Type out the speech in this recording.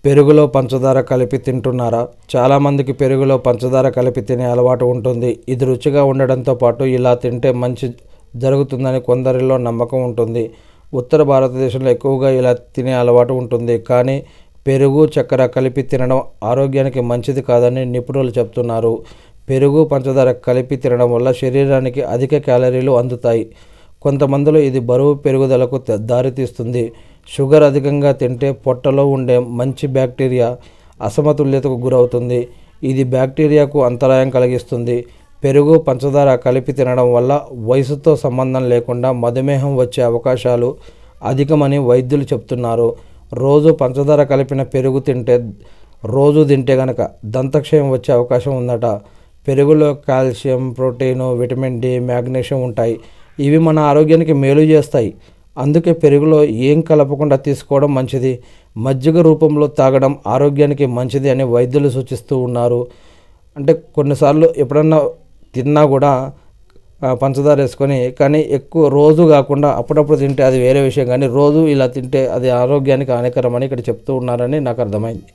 పెరుగులో పంచదార కలిపి తింటున్నారా? చాలామందికి పెరుగులో పంచదార కలిపి తినే అలవాటు ఉంటుంది. ఇది రుచిగా ఉండడంతో పాటు ఇలా తింటే మంచి జరుగుతుందని కొందరిలో నమ్మకం ఉంటుంది. ఉత్తర భారతదేశంలో ఎక్కువగా ఇలా తినే అలవాటు ఉంటుంది. కానీ పెరుగు, చక్కెర కలిపి తినడం ఆరోగ్యానికి మంచిది కాదని నిపుణులు చెప్తున్నారు. పెరుగు, పంచదార కలిపి తినడం వల్ల శరీరానికి అధిక క్యాలరీలు అందుతాయి. కొంతమందిలో ఇది బరువు పెరుగుదలకు దారితీస్తుంది. షుగర్ అధికంగా తింటే పొట్టలో ఉండే మంచి బ్యాక్టీరియా అసమతుల్యతకు గురవుతుంది. ఇది బ్యాక్టీరియాకు అంతరాయం కలిగిస్తుంది. పెరుగు, పంచదార కలిపి తినడం వల్ల వయసుతో సంబంధం లేకుండా మధుమేహం వచ్చే అవకాశాలు అధికమని వైద్యులు చెప్తున్నారు. రోజు పంచదార కలిపిన పెరుగు రోజు తింటే గనక దంతక్షయం వచ్చే అవకాశం ఉందట. పెరుగులో calcium, protein, vitamin D, magnesium ఉంటాయి. ఇవి మన ఆరోగ్యానికి మేలు చేస్తాయి. అందుకే పెరుగులో ఏం కలపకుండా తీసుకోవడం మంచిది. మజ్జిగ రూపంలో తాగడం ఆరోగ్యానికి మంచిది అని వైద్యులు సూచిస్తూ ఉన్నారు. అంటే కొన్నిసార్లు ఎప్పుడన్నా తిన్నా కూడా పంచదార వేసుకొని, కానీ ఎక్కువ రోజు కాకుండా అప్పుడప్పుడు తింటే అది వేరే విషయం, కానీ రోజు ఇలా తింటే అది ఆరోగ్యానికి హానికరమని ఇక్కడ చెప్తూ ఉన్నారని నాకు అర్థమైంది.